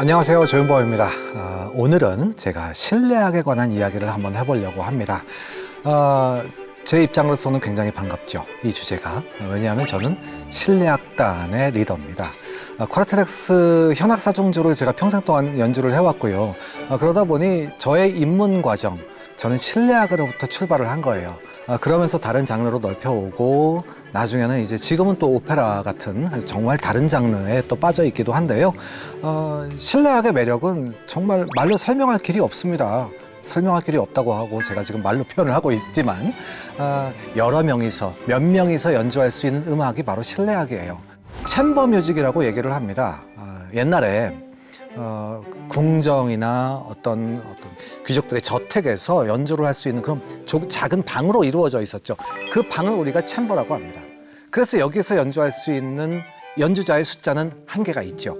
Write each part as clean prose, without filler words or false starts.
안녕하세요, 조윤범입니다. 오늘은 제가 실내악에 관한 이야기를 한번 해보려고 합니다. 제 입장으로서는 굉장히 반갑죠, 이 주제가. 왜냐하면 저는 실내악단의 리더입니다. 코르테렉스 현악사중주로 제가 평생 동안 연주를 해왔고요. 그러다 보니 저의 입문 과정, 저는 실내악으로부터 출발을 한 거예요. 그러면서 다른 장르로 넓혀오고 나중에는 이제 지금은 또 오페라 같은 정말 다른 장르에 또 빠져 있기도 한데요. 실내악의 매력은 정말 말로 설명할 길이 없습니다. 설명할 길이 없다고 하고 제가 지금 말로 표현을 하고 있지만 여러 명이서 몇 명이서 연주할 수 있는 음악이 바로 실내악이에요. 챔버 뮤직이라고 얘기를 합니다. 옛날에 궁정이나 어떤 귀족들의 저택에서 연주를 할 수 있는 그런 작은 방으로 이루어져 있었죠. 그 방을 우리가 챔버라고 합니다. 그래서 여기서 연주할 수 있는 연주자의 숫자는 한계가 있죠.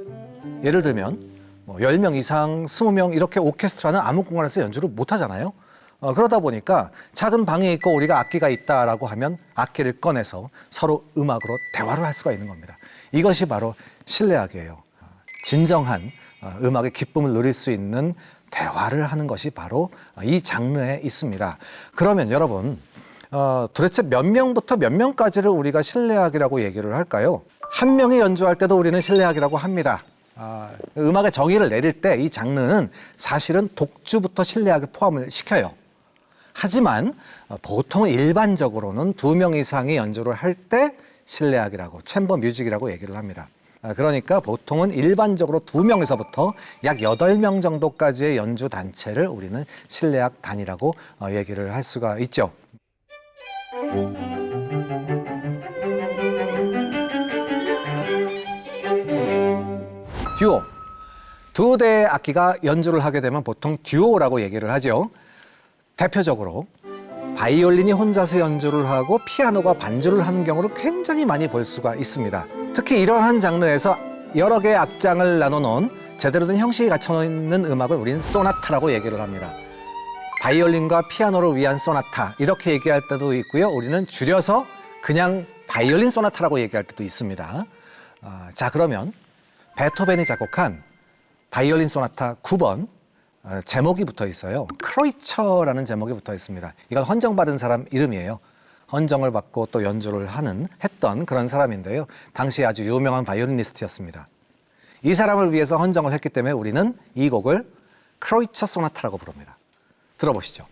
예를 들면 10명 이상, 20명 이렇게 오케스트라는 아무 공간에서 연주를 못 하잖아요. 그러다 보니까 작은 방에 있고 우리가 악기가 있다라고 하면 악기를 꺼내서 서로 음악으로 대화를 할 수가 있는 겁니다. 이것이 바로 실내악이에요. 진정한 음악의 기쁨을 누릴 수 있는 대화를 하는 것이 바로 이 장르에 있습니다. 그러면 여러분, 도대체 몇 명부터 몇 명까지를 우리가 실내악이라고 얘기를 할까요? 한 명이 연주할 때도 우리는 실내악이라고 합니다. 음악의 정의를 내릴 때 이 장르는 사실은 독주부터 실내악에 포함을 시켜요. 하지만 보통 일반적으로는 2명 이상이 연주를 할 때 실내악이라고, 챔버 뮤직이라고 얘기를 합니다. 그러니까 보통은 일반적으로 2명에서부터 약 8명 정도까지의 연주 단체를 우리는 실내악 단이라고 얘기를 할 수가 있죠. 듀오. 2대의 악기가 연주를 하게 되면 보통 듀오라고 얘기를 하죠. 대표적으로 바이올린이 혼자서 연주를 하고 피아노가 반주를 하는 경우를 굉장히 많이 볼 수가 있습니다. 특히 이러한 장르에서 여러 개의 악장을 나눠놓은 제대로 된 형식이 갖춰있는 음악을 우리는 소나타라고 얘기를 합니다. 바이올린과 피아노를 위한 소나타 이렇게 얘기할 때도 있고요. 우리는 줄여서 그냥 바이올린 소나타라고 얘기할 때도 있습니다. 자, 그러면 베토벤이 작곡한 바이올린 소나타 9번 제목이 붙어 있어요. 크로이처라는 제목이 붙어 있습니다. 이건 헌정받은 사람 이름이에요. 헌정을 받고 또 연주를 했던 그런 사람인데요. 당시에 아주 유명한 바이올리니스트였습니다. 이 사람을 위해서 헌정을 했기 때문에 우리는 이 곡을 크로이처 소나타라고 부릅니다. 들어보시죠.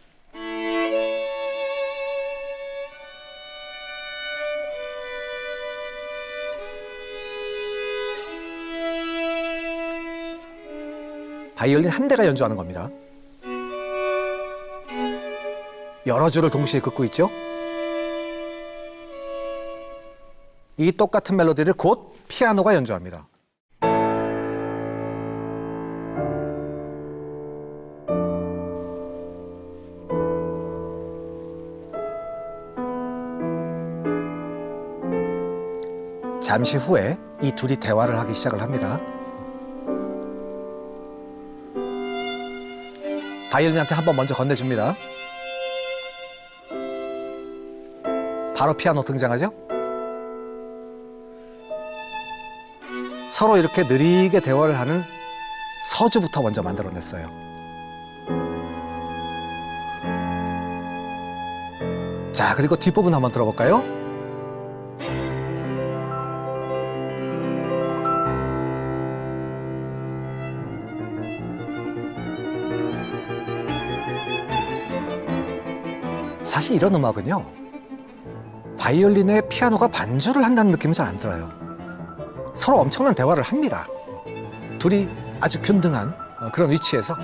바이올린 한 대가 연주하는 겁니다. 여러 줄을 동시에 긋고 있죠. 이 똑같은 멜로디를 곧 피아노가 연주합니다. 잠시 후에 이 둘이 대화를 하기 시작을 합니다. 바이올린한테 한번 먼저 건네줍니다. 바로 피아노 등장하죠? 서로 이렇게 느리게 대화를 하는 서주부터 먼저 만들어냈어요. 자, 그리고 뒷부분 한번 들어볼까요? 사실 이런 음악은요, 바이올린에 피아노가 반주를 한다는 느낌이 잘 안 들어요. 서로 엄청난 대화를 합니다. 둘이 아주 균등한 그런 위치에서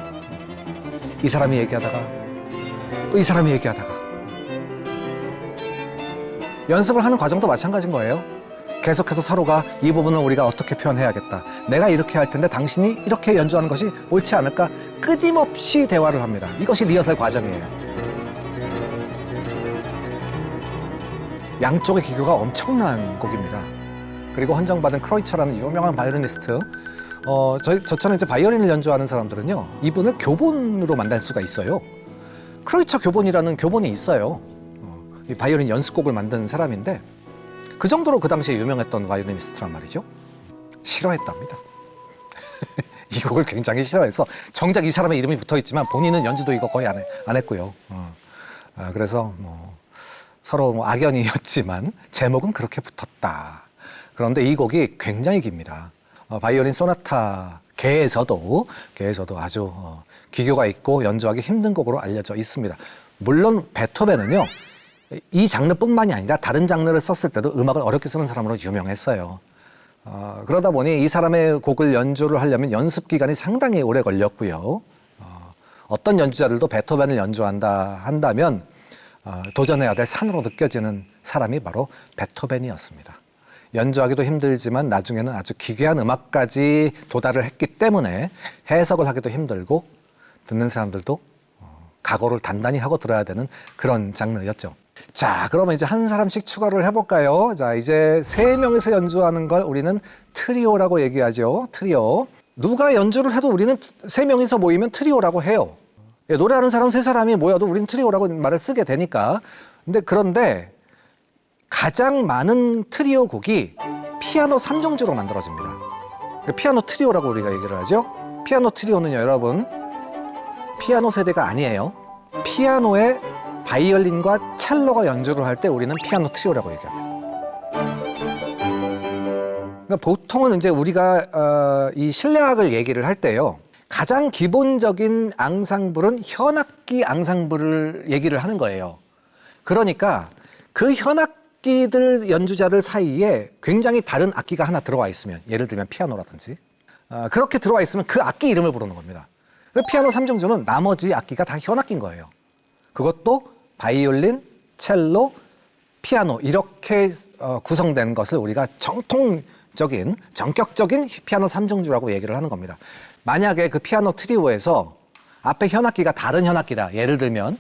이 사람이 얘기하다가 또 이 사람이 얘기하다가 연습을 하는 과정도 마찬가지인 거예요. 계속해서 서로가 이 부분을 우리가 어떻게 표현해야겠다. 내가 이렇게 할 텐데 당신이 이렇게 연주하는 것이 옳지 않을까? 끊임없이 대화를 합니다. 이것이 리허설 과정이에요. 양쪽의 기교가 엄청난 곡입니다. 그리고 헌정받은 크로이처라는 유명한 바이올리니스트, 저처럼 이제 바이올린을 연주하는 사람들은요, 이분을 교본으로 만날 수가 있어요. 크로이처 교본이라는 교본이 있어요. 이 바이올린 연습곡을 만든 사람인데 그 정도로 그 당시에 유명했던 바이올리니스트란 말이죠. 싫어했답니다. 이 곡을 굉장히 싫어해서 정작 이 사람의 이름이 붙어 있지만 본인은 연주도 이거 거의 안 했고요. 그래서 뭐 서로 뭐 악연이었지만 제목은 그렇게 붙었다. 그런데 이 곡이 굉장히 깁니다. 바이올린 소나타 계에서도 아주 기교가 있고 연주하기 힘든 곡으로 알려져 있습니다. 물론 베토벤은요, 이 장르뿐만이 아니라 다른 장르를 썼을 때도 음악을 어렵게 쓰는 사람으로 유명했어요. 그러다 보니 이 사람의 곡을 연주를 하려면 연습 기간이 상당히 오래 걸렸고요. 어떤 연주자들도 베토벤을 연주한다 한다면 도전해야 될 산으로 느껴지는 사람이 바로 베토벤이었습니다. 연주하기도 힘들지만 나중에는 아주 기괴한 음악까지 도달을 했기 때문에 해석을 하기도 힘들고 듣는 사람들도 각오를 단단히 하고 들어야 되는 그런 장르였죠. 자, 그러면 이제 한 사람씩 추가를 해볼까요? 자, 이제 3명이서 연주하는 걸 우리는 트리오라고 얘기하죠. 트리오. 누가 연주를 해도 우리는 3명이서 모이면 트리오라고 해요. 노래하는 사람 3사람이 모여도 우리는 트리오라고 말을 쓰게 되니까. 그런데 가장 많은 트리오 곡이 피아노 3중주로 만들어집니다. 피아노 트리오라고 우리가 얘기를 하죠. 피아노 트리오는요, 여러분, 피아노 세대가 아니에요. 피아노에 바이올린과 첼로가 연주를 할 때 우리는 피아노 트리오라고 얘기합니다. 그러니까 보통은 이제 우리가 이 실내악을 얘기를 할 때요, 가장 기본적인 앙상블은 현악기 앙상블을 얘기를 하는 거예요. 그러니까 그 현악기들 연주자들 사이에 굉장히 다른 악기가 하나 들어와 있으면, 예를 들면 피아노라든지 그렇게 들어와 있으면 그 악기 이름을 부르는 겁니다. 피아노 3중주는 나머지 악기가 다 현악기인 거예요. 그것도 바이올린, 첼로, 피아노 이렇게 구성된 것을 우리가 전격적인 피아노 3중주라고 얘기를 하는 겁니다. 만약에 그 피아노 트리오에서 앞에 현악기가 다른 현악기다. 예를 들면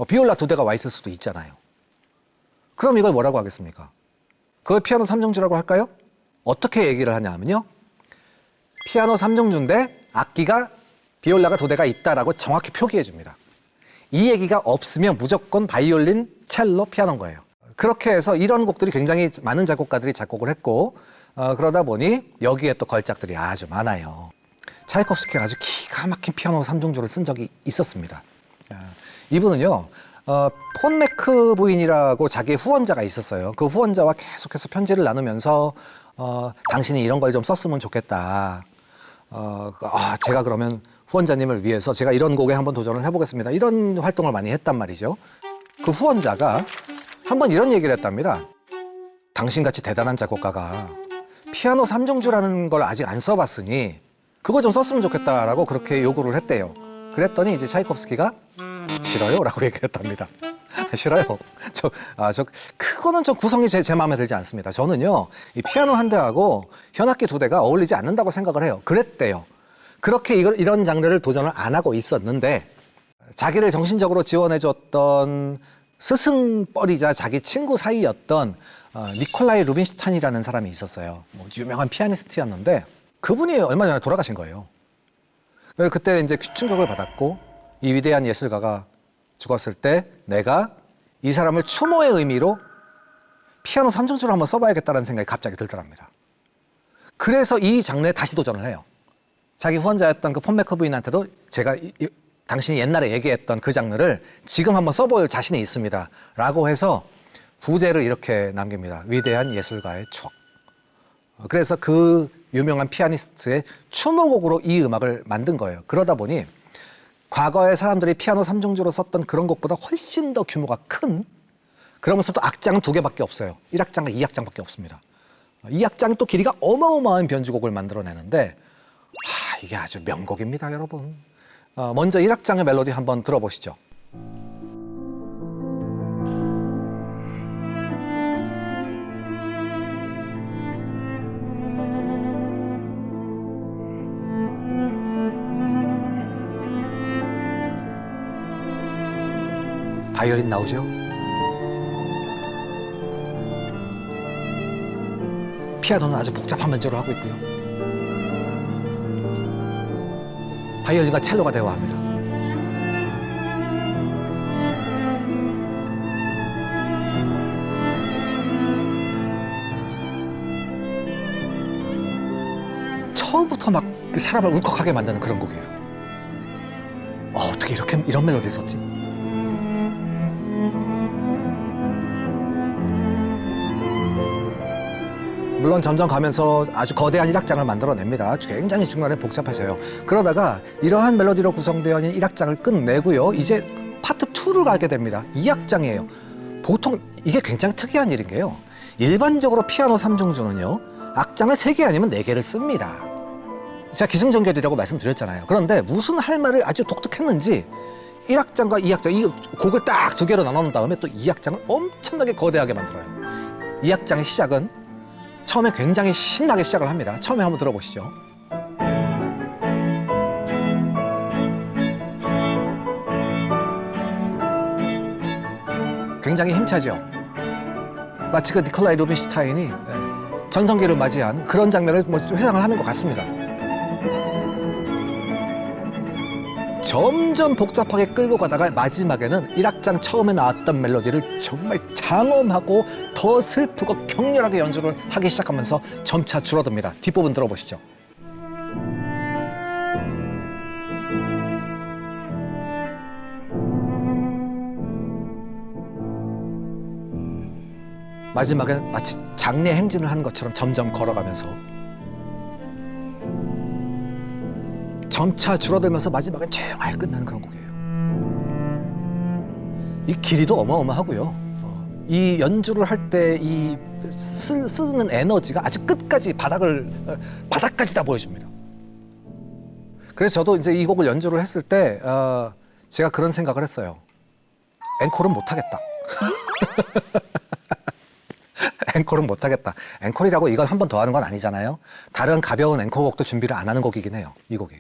비올라 2대가 와 있을 수도 있잖아요. 그럼 이걸 뭐라고 하겠습니까? 그걸 피아노 3중주라고 할까요? 어떻게 얘기를 하냐면요, 피아노 3중주인데 악기가 비올라가 2대가 있다라고 정확히 표기해 줍니다. 이 얘기가 없으면 무조건 바이올린, 첼로, 피아노인 거예요. 그렇게 해서 이런 곡들이 굉장히 많은 작곡가들이 작곡을 했고, 그러다 보니 여기에 또 걸작들이 아주 많아요. 차이콥스키가 아주 기가 막힌 피아노 3중주를 쓴 적이 있었습니다. 이분은요, 폰 매크 부인이라고 자기의 후원자가 있었어요. 그 후원자와 계속해서 편지를 나누면서 당신이 이런 걸 좀 썼으면 좋겠다. 제가 그러면 후원자님을 위해서 제가 이런 곡에 한번 도전을 해보겠습니다. 이런 활동을 많이 했단 말이죠. 그 후원자가 한번 이런 얘기를 했답니다. 당신같이 대단한 작곡가가 피아노 3중주라는 걸 아직 안 써봤으니 그거 좀 썼으면 좋겠다라고 그렇게 요구를 했대요. 그랬더니 이제 차이콥스키가 싫어요 라고 얘기를 했답니다. 싫어요. 그거는 좀 구성이 제 마음에 들지 않습니다. 저는요, 이 피아노 한 대하고 현악기 2대가 어울리지 않는다고 생각을 해요. 그랬대요. 그렇게 이런 장르를 도전을 안 하고 있었는데, 자기를 정신적으로 지원해줬던 스승뻘이자 자기 친구 사이였던 니콜라이 루빈슈타인이라는 사람이 있었어요. 유명한 피아니스트였는데 그분이 얼마 전에 돌아가신 거예요. 그때 이제 충격을 받았고, 이 위대한 예술가가 죽었을 때 내가 이 사람을 추모의 의미로 피아노 3중주를 한번 써봐야겠다는 생각이 갑자기 들더랍니다. 그래서 이 장르에 다시 도전을 해요. 자기 후원자였던 그 폰 매크 부인한테도 제가 당신이 옛날에 얘기했던 그 장르를 지금 한번 써볼 자신이 있습니다 라고 해서 부제를 이렇게 남깁니다. 위대한 예술가의 추억. 그래서 그 유명한 피아니스트의 추모곡으로 이 음악을 만든 거예요. 그러다 보니 과거에 사람들이 피아노 3중주로 썼던 그런 곡보다 훨씬 더 규모가 큰, 그러면서도 악장은 2개밖에 없어요. 1악장과 2악장밖에 없습니다. 2악장이 또 길이가 어마어마한 변주곡을 만들어내는데 이게 아주 명곡입니다, 여러분. 먼저 1악장의 멜로디 한번 들어보시죠. 바이올린 나오죠? 피아노는 아주 복잡한 변주를 하고 있고요. 바이올린과 첼로가 대화합니다. 처음부터 막 사람을 울컥하게 만드는 그런 곡이에요. 어떻게 이런 멜로디 썼지? 물론 점점 가면서 아주 거대한 1악장을 만들어냅니다. 굉장히 중간에 복잡하셔요. 그러다가 이러한 멜로디로 구성되어 있는 1악장을 끝내고요. 이제 파트 2를 가게 됩니다. 2악장이에요. 보통 이게 굉장히 특이한 일인 게요. 일반적으로 피아노 3중주는요. 악장을 3개 아니면 4개를 씁니다. 제가 기승전결이라고 말씀드렸잖아요. 그런데 무슨 할 말을 아주 독특했는지 1악장과 2악장, 이 곡을 딱 2개로 나눠놓은 다음에 또 2악장을 엄청나게 거대하게 만들어요. 2악장의 시작은 처음에 굉장히 신나게 시작을 합니다. 처음에 한번 들어보시죠. 굉장히 힘차죠. 마치 그 니콜라이 루빈슈타인이 전성기를 맞이한 그런 장면을 회상을 하는 것 같습니다. 점점 복잡하게 끌고 가다가 마지막에는 1악장 처음에 나왔던 멜로디를 정말 장엄하고 더 슬프고 격렬하게 연주를 하기 시작하면서 점차 줄어듭니다. 뒷부분 들어보시죠. 마지막엔 마치 장례 행진을 한 것처럼 점점 걸어가면서 점차 줄어들면서 마지막엔 조용하게 끝나는 그런 곡이에요. 이 길이도 어마어마하고요. 이 연주를 할 때 이 쓰는 에너지가 아주 끝까지 바닥까지 다 보여줍니다. 그래서 저도 이제 이 곡을 연주를 했을 때 제가 그런 생각을 했어요. 앵콜은 못하겠다. 앵콜은 못하겠다. 앵콜이라고 이걸 한 번 더 하는 건 아니잖아요. 다른 가벼운 앵콜곡도 준비를 안 하는 곡이긴 해요. 이 곡이.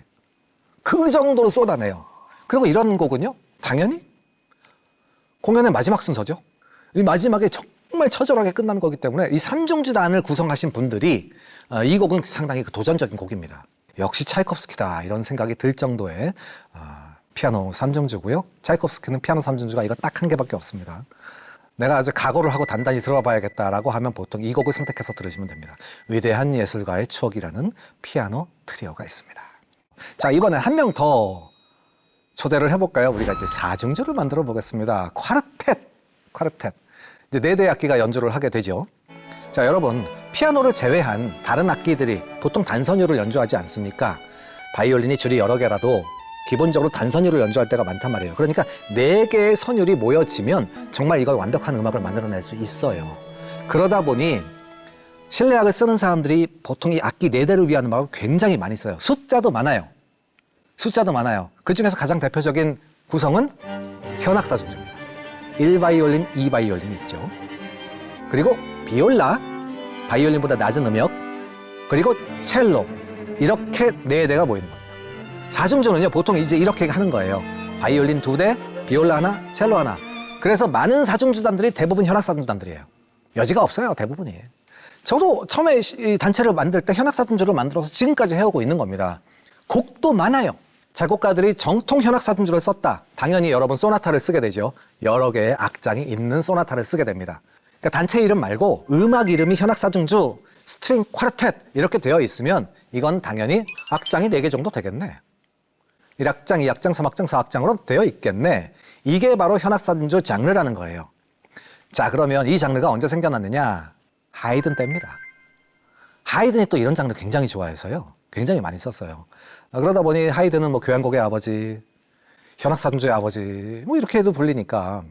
그 정도로 쏟아내요. 그리고 이런 곡은요. 당연히 공연의 마지막 순서죠. 이 마지막에 정말 처절하게 끝나는 거기 때문에 이 삼중주단을 구성하신 분들이 이 곡은 상당히 도전적인 곡입니다. 역시 차이콥스키다 이런 생각이 들 정도의 피아노 삼중주고요. 차이콥스키는 피아노 삼중주가 이거 딱 한 개밖에 없습니다. 내가 아주 각오를 하고 단단히 들어봐야겠다라고 하면 보통 이 곡을 선택해서 들으시면 됩니다. 위대한 예술가의 추억이라는 피아노 트리오가 있습니다. 자, 이번에 한 명 더 초대를 해볼까요? 우리가 이제 4중주를 만들어 보겠습니다. 콰르텟. 이제 4대 악기가 연주를 하게 되죠. 자, 여러분, 피아노를 제외한 다른 악기들이 보통 단선율을 연주하지 않습니까? 바이올린이 줄이 여러 개라도 기본적으로 단선율을 연주할 때가 많단 말이에요. 그러니까 4개의 선율이 모여지면 정말 이걸 완벽한 음악을 만들어낼 수 있어요. 그러다 보니 실내악을 쓰는 사람들이 보통 이 악기 4대를 위한 음악을 굉장히 많이 써요. 숫자도 많아요. 그 중에서 가장 대표적인 구성은 현악사중주입니다. 1바이올린, 2바이올린이 있죠. 그리고 비올라, 바이올린보다 낮은 음역, 그리고 첼로, 이렇게 4대가 모이는 겁니다. 4중주는요, 보통 이제 이렇게 하는 거예요. 바이올린 2대, 비올라 하나, 첼로 하나. 그래서 많은 4중주단들이 대부분 현악사중주단들이에요. 여지가 없어요, 대부분이. 저도 처음에 이 단체를 만들 때 현악사중주를 만들어서 지금까지 해오고 있는 겁니다. 곡도 많아요. 작곡가들이 정통 현악사중주를 썼다. 당연히 여러분 소나타를 쓰게 되죠. 여러 개의 악장이 있는 소나타를 쓰게 됩니다. 그러니까 단체 이름 말고 음악 이름이 현악사중주, 스트링 콰르텟 이렇게 되어 있으면 이건 당연히 악장이 4개 정도 되겠네. 1악장, 2악장, 3악장, 4악장으로 되어 있겠네. 이게 바로 현악사중주 장르라는 거예요. 자, 그러면 이 장르가 언제 생겨났느냐? 하이든 때입니다. 하이든이 또 이런 장르 굉장히 좋아해서요. 굉장히 많이 썼어요. 그러다 보니 하이든은 뭐 교향곡의 아버지, 현악사중주의 아버지 뭐 이렇게 해도 불리니까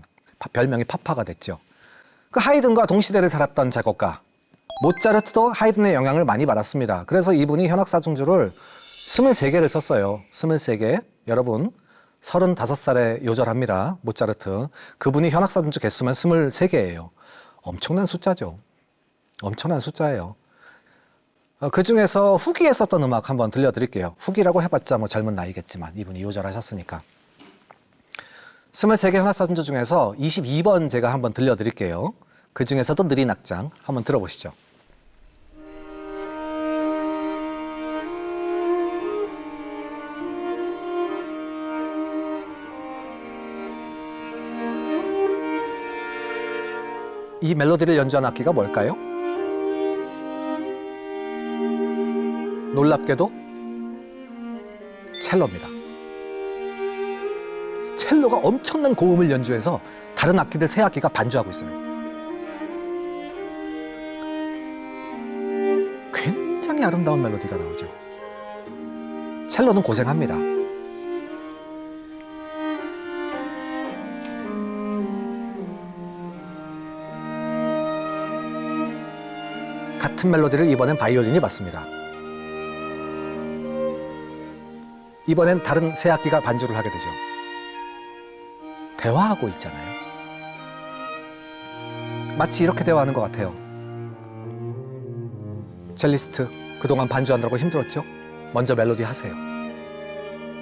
별명이 파파가 됐죠. 그 하이든과 동시대를 살았던 작곡가 모차르트도 하이든의 영향을 많이 받았습니다. 그래서 이분이 현악사중주를 23개를 썼어요. 23개. 여러분 35살에 요절합니다. 모차르트. 그분이 현악사중주 개수만 23개예요. 엄청난 숫자죠. 엄청난 숫자예요. 그 중에서 후기에 썼던 음악 한번 들려드릴게요. 후기라고 해봤자 뭐 젊은 나이겠지만 이분이 요절하셨으니까. 23개 현악사중주 중에서 22번 제가 한번 들려드릴게요. 그 중에서도 느린 악장 한번 들어보시죠. 이 멜로디를 연주한 악기가 뭘까요? 놀랍게도 첼로입니다. 첼로가 엄청난 고음을 연주해서 다른 악기들 세 악기가 반주하고 있어요. 굉장히 아름다운 멜로디가 나오죠. 첼로는 고생합니다. 같은 멜로디를 이번엔 바이올린이 받습니다. 이번엔 다른 세 악기가 반주를 하게 되죠. 대화하고 있잖아요. 마치 이렇게 대화하는 것 같아요. 첼리스트, 그동안 반주하느라고 힘들었죠? 먼저 멜로디 하세요.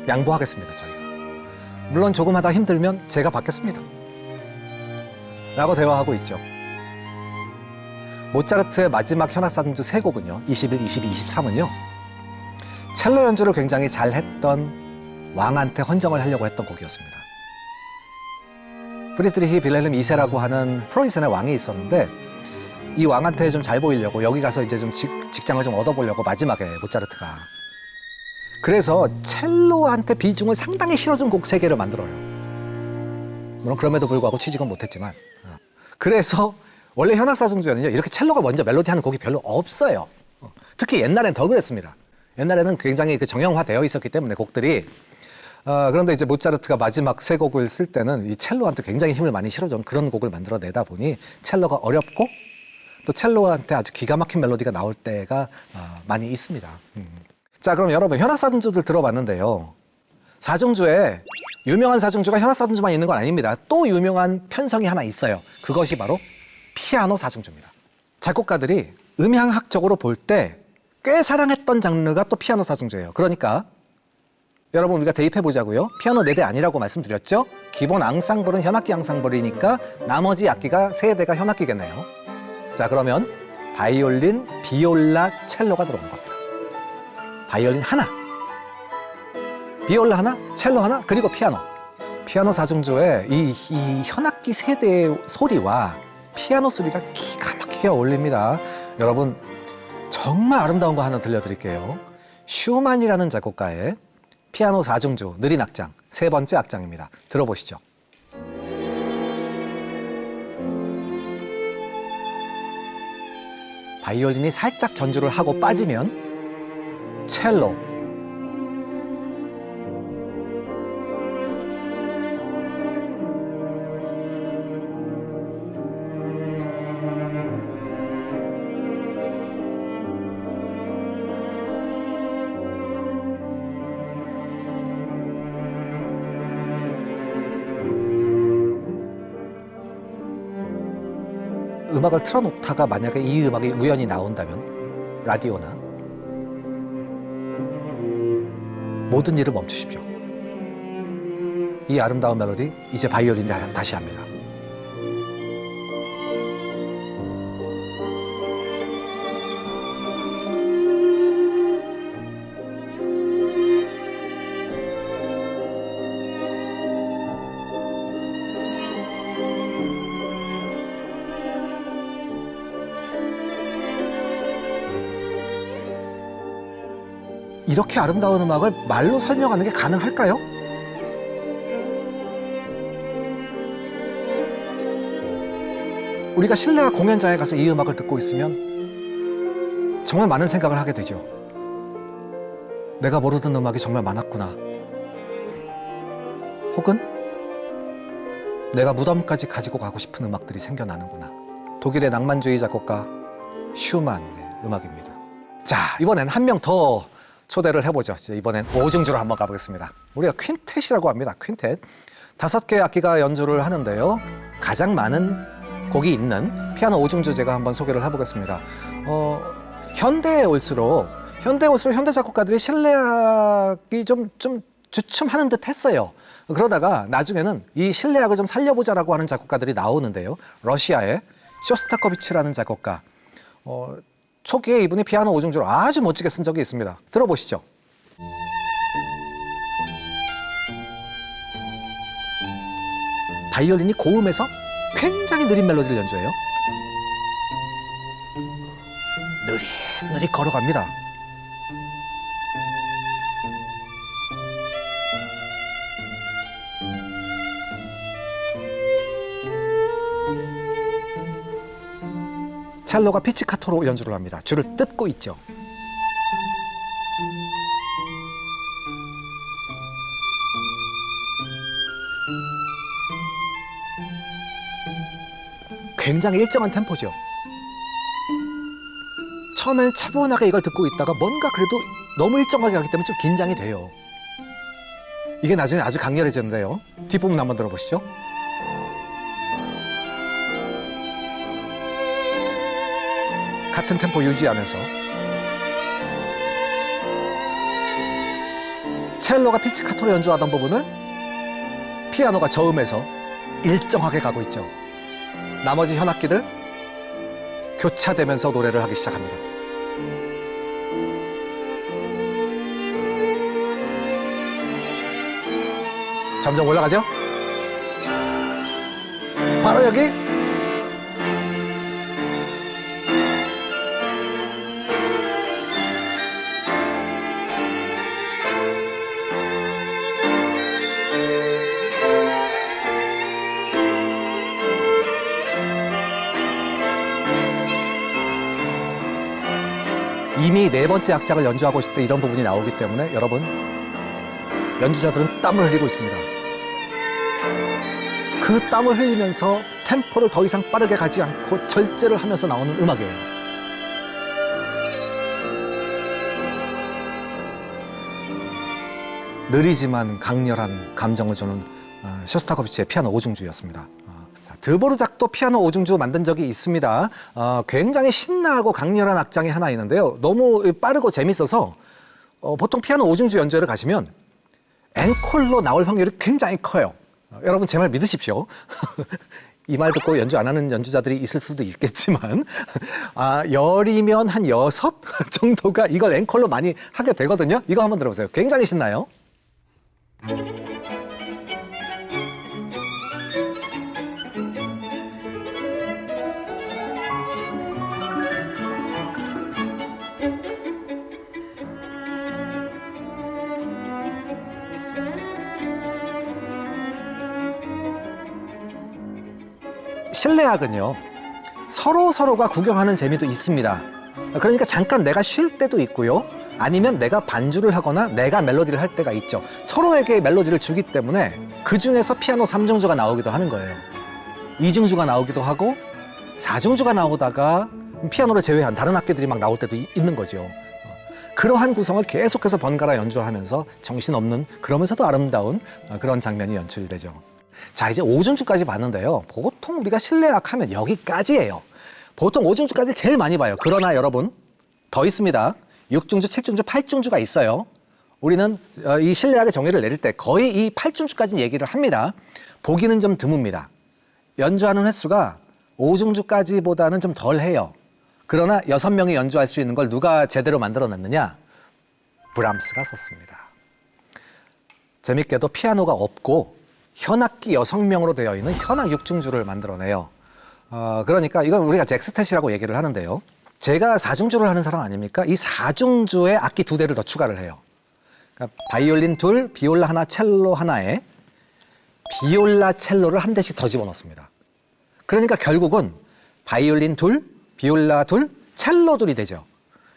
양보하겠습니다, 저희가. 물론 조금 하다 힘들면 제가 받겠습니다. 라고 대화하고 있죠. 모차르트의 마지막 현악사중주 세 곡은요, 21, 22, 23은요, 첼로 연주를 굉장히 잘했던 왕한테 헌정을 하려고 했던 곡이었습니다. 프리드리히 빌헬름 2세라고 하는 프로이센의 왕이 있었는데, 이 왕한테 좀 잘 보이려고 여기 가서 이제 좀 직장을 좀 얻어보려고 마지막에 모차르트가, 그래서 첼로한테 비중을 상당히 실어준 곡 3개를 만들어요. 물론 그럼에도 불구하고 취직은 못했지만, 그래서 원래 현악사중주에는요, 이렇게 첼로가 먼저 멜로디하는 곡이 별로 없어요. 특히 옛날엔 더 그랬습니다. 옛날에는 굉장히 그 정형화되어 있었기 때문에 곡들이. 그런데 이제 모차르트가 마지막 세 곡을 쓸 때는 이 첼로한테 굉장히 힘을 많이 실어준 그런 곡을 만들어내다 보니 첼로가 어렵고 또 첼로한테 아주 기가 막힌 멜로디가 나올 때가 많이 있습니다. 자, 그럼 여러분 현악사중주들 들어봤는데요. 사중주에 유명한 사중주가 현악사중주만 있는 건 아닙니다. 또 유명한 편성이 하나 있어요. 그것이 바로 피아노 사중주입니다. 작곡가들이 음향학적으로 볼 때 꽤 사랑했던 장르가 또 피아노 사중주예요. 그러니까 여러분 우리가 대입해 보자고요. 피아노 4대 아니라고 말씀드렸죠. 기본 앙상블은 현악기 앙상블이니까 나머지 악기가 3대가 현악기겠네요. 자, 그러면 바이올린, 비올라, 첼로가 들어온 겁니다. 바이올린 하나, 비올라 하나, 첼로 하나, 그리고 피아노. 피아노 사중주에 이 현악기 3대의 소리와 피아노 소리가 기가 막히게 어울립니다. 여러분 정말 아름다운 거 하나 들려드릴게요. 슈만이라는 작곡가의 피아노 4중주 느린 악장 3번째 악장입니다. 들어보시죠. 바이올린이 살짝 전주를 하고 빠지면 첼로, 음악을 틀어놓다가 만약에 이 음악이 우연히 나온다면 라디오나 모든 일을 멈추십시오. 이 아름다운 멜로디 이제 바이올린이 다시 합니다. 이렇게 아름다운 음악을 말로 설명하는 게 가능할까요? 우리가 실내화 공연장에 가서 이 음악을 듣고 있으면 정말 많은 생각을 하게 되죠. 내가 모르던 음악이 정말 많았구나. 혹은 내가 무덤까지 가지고 가고 싶은 음악들이 생겨나는구나. 독일의 낭만주의 작곡가 슈만의 음악입니다. 자, 이번엔 한 명 더 초대를 해보죠. 이번엔 5중주로 한번 가보겠습니다. 우리가 퀸텟이라고 합니다. 퀸텟. 5개의 악기가 연주를 하는데요. 가장 많은 곡이 있는 피아노 5중주 제가 한번 소개를 해보겠습니다. 현대에 올수록 현대 작곡가들이 실내악이 좀 주춤하는 듯 했어요. 그러다가 나중에는 이 실내악을 좀 살려보자라고 하는 작곡가들이 나오는데요. 러시아의 쇼스타코비치라는 작곡가. 초기에 이분이 피아노 5중주로 아주 멋지게 쓴 적이 있습니다. 들어보시죠. 바이올린이 고음에서 굉장히 느린 멜로디를 연주해요. 느릿느릿 걸어갑니다. 첼로가 피치카토로 연주를 합니다. 줄을 뜯고 있죠. 굉장히 일정한 템포죠. 처음엔 차분하게 이걸 듣고 있다가 뭔가 그래도 너무 일정하게 가기 때문에 좀 긴장이 돼요. 이게 나중에 아주 강렬해지는데요. 뒷부분 한번 들어보시죠. 같은 템포 유지하면서 첼로가 피치카토로 연주하던 부분을 피아노가 저음해서 일정하게 가고 있죠. 나머지 현악기들 교차되면서 노래를 하기 시작합니다. 점점 올라가죠? 바로 여기 이미 네 번째 악장을 연주하고 있을 때 이런 부분이 나오기 때문에 여러분, 연주자들은 땀을 흘리고 있습니다. 그 땀을 흘리면서 템포를 더 이상 빠르게 가지 않고 절제를 하면서 나오는 음악이에요. 느리지만 강렬한 감정을 주는 쇼스타코비치의 피아노 오중주였습니다. 드보르작도 피아노 오중주 만든 적이 있습니다. 굉장히 신나고 강렬한 악장이 하나 있는데요. 너무 빠르고 재밌어서 보통 피아노 오중주 연주회를 가시면 앵콜로 나올 확률이 굉장히 커요. 여러분 제 말 믿으십시오. 이 말 듣고 연주 안 하는 연주자들이 있을 수도 있겠지만 열이면 한 6 정도가 이걸 앵콜로 많이 하게 되거든요. 이거 한번 들어보세요. 굉장히 신나요. 실내악은요, 서로가 구경하는 재미도 있습니다. 그러니까 잠깐 내가 쉴 때도 있고요, 아니면 내가 반주를 하거나 내가 멜로디를 할 때가 있죠. 서로에게 멜로디를 주기 때문에 그 중에서 피아노 3중주가 나오기도 하는 거예요. 2중주가 나오기도 하고 4중주가 나오다가 피아노를 제외한 다른 악기들이 막 나올 때도 있는 거죠. 그러한 구성을 계속해서 번갈아 연주하면서 정신없는, 그러면서도 아름다운 그런 장면이 연출이 되죠. 자, 이제 5중주까지 봤는데요. 보통 우리가 실내악 하면 여기까지예요. 보통 5중주까지 제일 많이 봐요. 그러나 여러분, 더 있습니다. 6중주, 7중주, 8중주가 있어요. 우리는 이 실내악의 정의를 내릴 때 거의 이 8중주까지 얘기를 합니다. 보기는 좀 드뭅니다. 연주하는 횟수가 5중주까지보다는 좀 덜해요. 그러나 6명이 연주할 수 있는 걸 누가 제대로 만들어냈느냐? 브람스가 썼습니다. 재밌게도 피아노가 없고 현악기 6명으로 되어 있는 현악 6중주를 만들어내요. 그러니까 이건 우리가 잭스텟이라고 얘기를 하는데요. 제가 4중주를 하는 사람 아닙니까? 이 4중주에 악기 2대를 더 추가를 해요. 그러니까 바이올린 2, 비올라 하나, 첼로 하나에 비올라, 첼로를 한 대씩 더 집어넣습니다. 그러니까 결국은 바이올린 2, 비올라 2, 첼로 2이 되죠.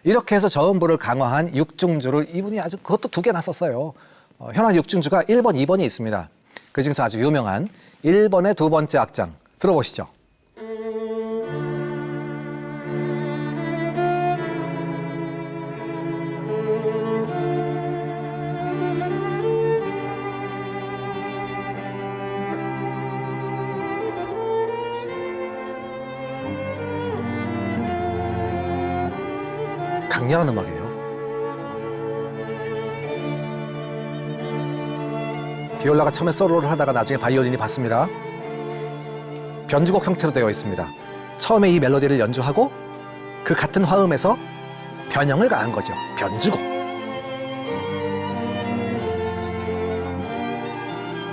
이렇게 해서 저음부를 강화한 6중주를 이분이 아주 그것도 2개나 썼어요. 현악 6중주가 1번, 2번이 있습니다. 그 중에서 아주 유명한 1번의 두 번째 악장 들어보시죠. 강렬한 음악이에요. 비올라가 처음에 솔로를 하다가 나중에 바이올린이 받습니다. 변주곡 형태로 되어 있습니다. 처음에 이 멜로디를 연주하고 그 같은 화음에서 변형을 가한 거죠. 변주곡.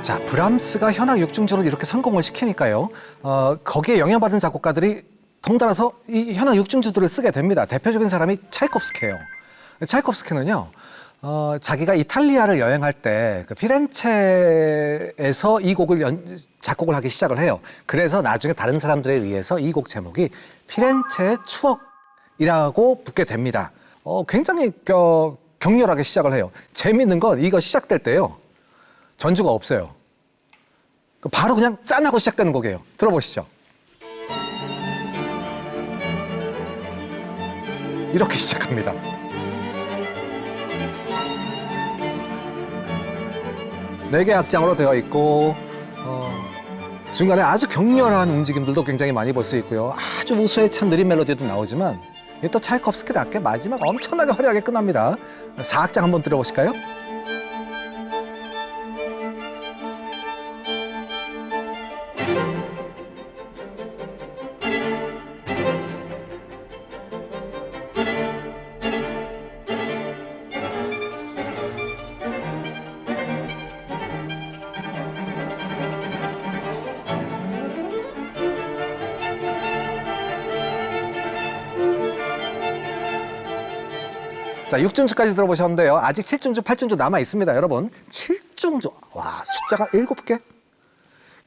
자, 브람스가 현악 6중주를 이렇게 성공을 시키니까요. 거기에 영향받은 작곡가들이 덩달아서 이 현악 6중주들을 쓰게 됩니다. 대표적인 사람이 차이콥스키예요. 차이콥스키는요, 자기가 이탈리아를 여행할 때 그 피렌체에서 이 곡을 작곡을 하기 시작을 해요. 그래서 나중에 다른 사람들에 의해서 이 곡 제목이 피렌체의 추억이라고 붙게 됩니다. 굉장히 격렬하게 시작을 해요. 재밌는 건 이거 시작될 때요. 전주가 없어요. 바로 그냥 짠 하고 시작되는 곡이에요. 들어보시죠. 이렇게 시작합니다. 네 개 악장으로 되어 있고 중간에 아주 격렬한 움직임들도 굉장히 많이 볼 수 있고요. 아주 우수에 참 느린 멜로디도 나오지만 이게 또 차이콥스키답게 마지막 엄청나게 화려하게 끝납니다. 4악장 한번 들어보실까요? 자, 6중주까지 들어보셨는데요. 아직 7중주, 8중주 남아 있습니다, 여러분. 7중주. 와, 숫자가 7개?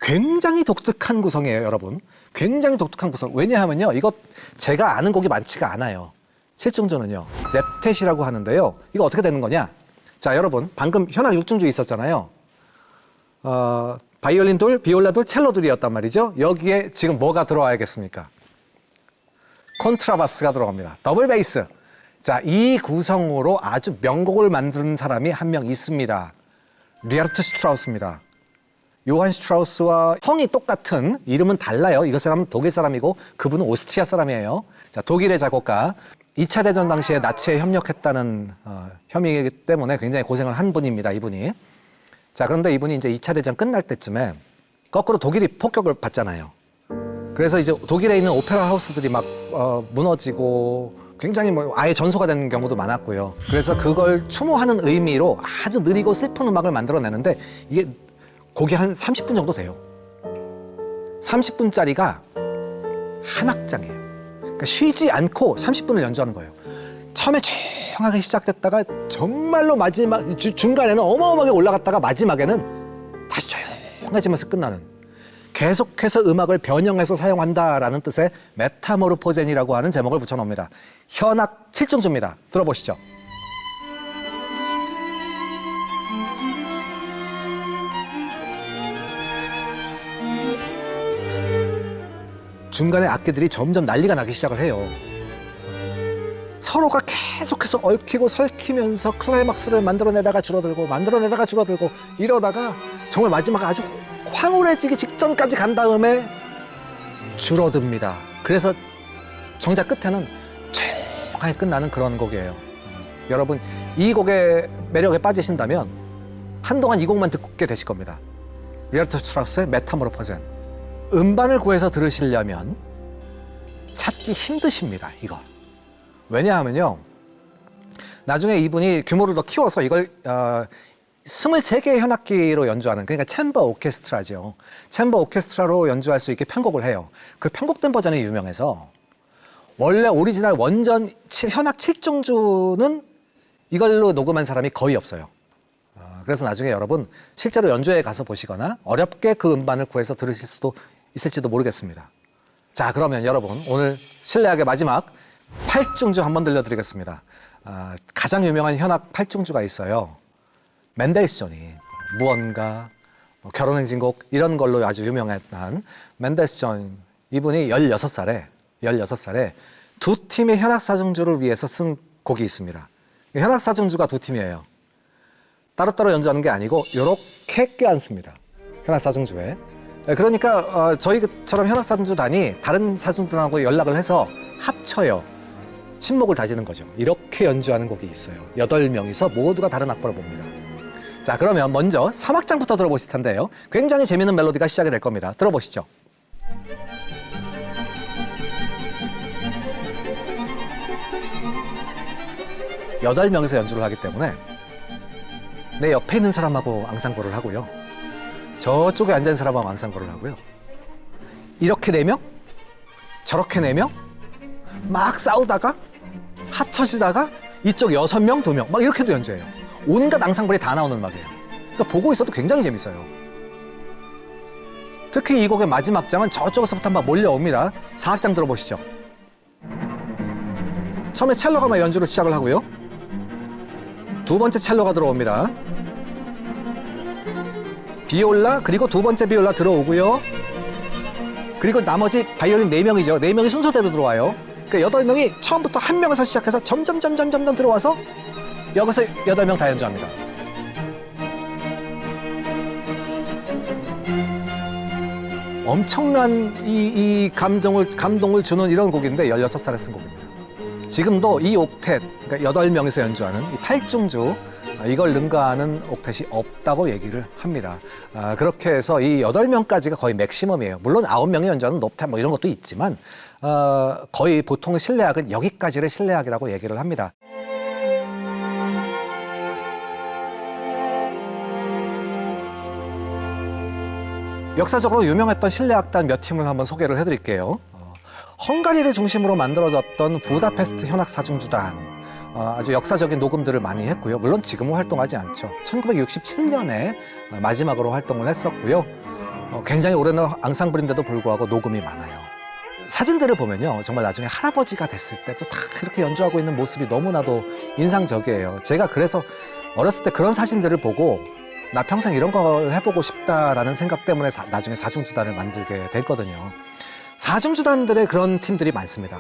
굉장히 독특한 구성이에요, 여러분. 굉장히 독특한 구성. 왜냐하면요, 이거 제가 아는 곡이 많지가 않아요. 7중주는요, 잽텟이라고 하는데요. 이거 어떻게 되는 거냐? 자, 여러분, 방금 현악 6중주 있었잖아요. 바이올린 둘, 비올라 둘, 첼로 둘이었단 말이죠. 여기에 지금 뭐가 들어와야겠습니까? 콘트라바스가 들어갑니다. 더블 베이스. 자, 이 구성으로 아주 명곡을 만드는 사람이 한 명 있습니다. 리하르트 슈트라우스입니다. 요한 슈트라우스와 형이 똑같은, 이름은 달라요. 이 사람은 독일 사람이고 그분은 오스트리아 사람이에요. 자, 독일의 작곡가. 2차 대전 당시에 나치에 협력했다는 혐의 때문에 굉장히 고생을 한 분입니다, 이분이. 자, 그런데 이분이 이제 2차 대전 끝날 때쯤에 거꾸로 독일이 폭격을 받잖아요. 그래서 이제 독일에 있는 오페라 하우스들이 막 무너지고 굉장히 아예 전소가 되는 경우도 많았고요. 그래서 그걸 추모하는 의미로 아주 느리고 슬픈 음악을 만들어내는데 이게 곡이 한 30분 정도 돼요. 30분짜리가 한 악장이에요. 그러니까 쉬지 않고 30분을 연주하는 거예요. 처음에 조용하게 시작됐다가 정말로 마지막 중간에는 어마어마하게 올라갔다가 마지막에는 다시 조용해지면서 끝나는, 계속해서 음악을 변형해서 사용한다라는 뜻의 메타모르포젠이라고 하는 제목을 붙여놓습니다. 현악 7중주입니다. 들어보시죠. 중간에 악기들이 점점 난리가 나기 시작을 해요. 서로가 계속해서 얽히고 설키면서 클라이막스를 만들어내다가 줄어들고 만들어내다가 줄어들고 이러다가 정말 마지막 아주 황홀해지기 직전까지 간 다음에 줄어듭니다. 그래서 정작 끝에는 조용하게 끝나는 그런 곡이에요. 여러분, 이 곡의 매력에 빠지신다면 한동안 이 곡만 듣게 되실 겁니다. 리하르트 슈트라우스의 메타모르포젠. 음반을 구해서 들으시려면 찾기 힘드십니다, 이거. 왜냐하면요, 나중에 이분이 규모를 더 키워서 이걸 23개의 현악기로 연주하는, 그러니까 챔버 오케스트라죠. 챔버 오케스트라로 연주할 수 있게 편곡을 해요. 그 편곡된 버전이 유명해서 원래 오리지널 원전 현악 7중주는 이걸로 녹음한 사람이 거의 없어요. 그래서 나중에 여러분 실제로 연주회에 가서 보시거나 어렵게 그 음반을 구해서 들으실 수도 있을지도 모르겠습니다. 자, 그러면 여러분 오늘 실내악의 마지막 8중주 한번 들려드리겠습니다. 가장 유명한 현악 8중주가 있어요. 멘델스존이 무언가, 결혼행진곡 이런 걸로 아주 유명했던 멘델스존, 이분이 16살에 두 팀의 현악 사중주를 위해서 쓴 곡이 있습니다. 현악 사중주가 두 팀이에요. 따로따로 연주하는 게 아니고 이렇게 껴안습니다. 현악 사중주에. 그러니까 저희처럼 현악 사중주단이 다른 사중주단하고 연락을 해서 합쳐요. 친목을 다지는 거죠. 이렇게 연주하는 곡이 있어요. 8명이서 모두가 다른 악보를 봅니다. 자, 그러면 먼저 3악장부터 들어보실 텐데요. 굉장히 재미있는 멜로디가 시작이 될 겁니다. 들어보시죠. 여덟 명이서 연주를 하기 때문에 내 옆에 있는 사람하고 앙상블을 하고요. 저쪽에 앉아있는 사람하고 앙상블을 하고요. 이렇게 4명? 저렇게 4명? 막 싸우다가 합쳐지다가 이쪽 6명, 2명 막 이렇게도 연주해요. 온갖 앙상블이 다 나오는 음악이에요. 그러니까 보고 있어도 굉장히 재밌어요. 특히 이 곡의 마지막 장은 저쪽에서부터 막 몰려옵니다. 4악장 들어보시죠. 처음에 첼로가 막 연주를 시작을 하고요. 두 번째 첼로가 들어옵니다. 비올라, 그리고 두 번째 비올라 들어오고요. 그리고 나머지 바이올린 4명이죠. 4명이 순서대로 들어와요. 그러니까 8명이 처음부터 한 명에서 시작해서 점점 들어와서 여기서 8명 다 연주합니다. 엄청난 이 감동을 주는 이런 곡인데 16살에 쓴 곡입니다. 지금도 이 옥텟, 그러니까 8명이서 연주하는 이 8중주, 이걸 능가하는 옥텟이 없다고 얘기를 합니다. 그렇게 해서 이 8명까지가 거의 맥시멈이에요. 물론 9명이 연주하는 놉텟 뭐 이런 것도 있지만 거의 보통 실내악은 여기까지를 실내악이라고 얘기를 합니다. 역사적으로 유명했던 실내악단 몇 팀을 한번 소개를 해드릴게요. 헝가리를 중심으로 만들어졌던 부다페스트 현악사중주단, 아주 역사적인 녹음들을 많이 했고요. 물론 지금은 활동하지 않죠. 1967년에 마지막으로 활동을 했었고요. 굉장히 오래된 앙상블인데도 불구하고 녹음이 많아요. 사진들을 보면요, 정말 나중에 할아버지가 됐을 때 또 다 그렇게 연주하고 있는 모습이 너무나도 인상적이에요. 제가 그래서 어렸을 때 그런 사진들을 보고 나 평생 이런 걸 해보고 싶다라는 생각 때문에 나중에 사중주단을 만들게 됐거든요. 사중주단들의 그런 팀들이 많습니다.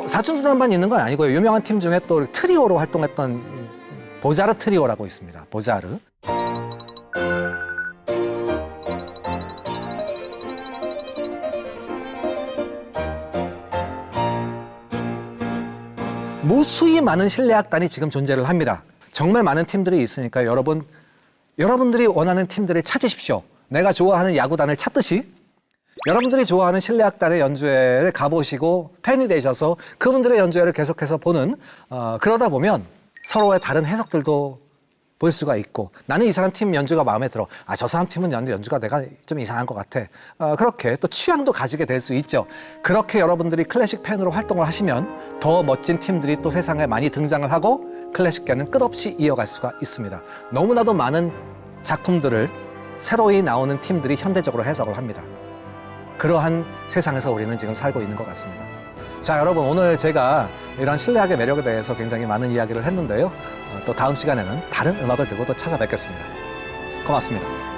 사중주단만 있는 건 아니고요. 유명한 팀 중에 또 트리오로 활동했던 보자르 트리오라고 있습니다. 보자르. 무수히 많은 실내악단이 지금 존재를 합니다. 정말 많은 팀들이 있으니까 여러분들이 원하는 팀들을 찾으십시오. 내가 좋아하는 야구단을 찾듯이 여러분들이 좋아하는 실내악단의 연주회를 가보시고 팬이 되셔서 그분들의 연주회를 계속해서 보는, 그러다 보면 서로의 다른 해석들도 볼 수가 있고, 나는 이 사람 팀 연주가 마음에 들어. 저 사람 팀은 연주가 내가 좀 이상한 것 같아. 그렇게 또 취향도 가지게 될 수 있죠. 그렇게 여러분들이 클래식 팬으로 활동을 하시면 더 멋진 팀들이 또 세상에 많이 등장을 하고 클래식계는 끝없이 이어갈 수가 있습니다. 너무나도 많은 작품들을 새로이 나오는 팀들이 현대적으로 해석을 합니다. 그러한 세상에서 우리는 지금 살고 있는 것 같습니다. 자, 여러분, 오늘 제가 이런 실내악의 매력에 대해서 굉장히 많은 이야기를 했는데요. 또 다음 시간에는 다른 음악을 들고 또 찾아뵙겠습니다. 고맙습니다.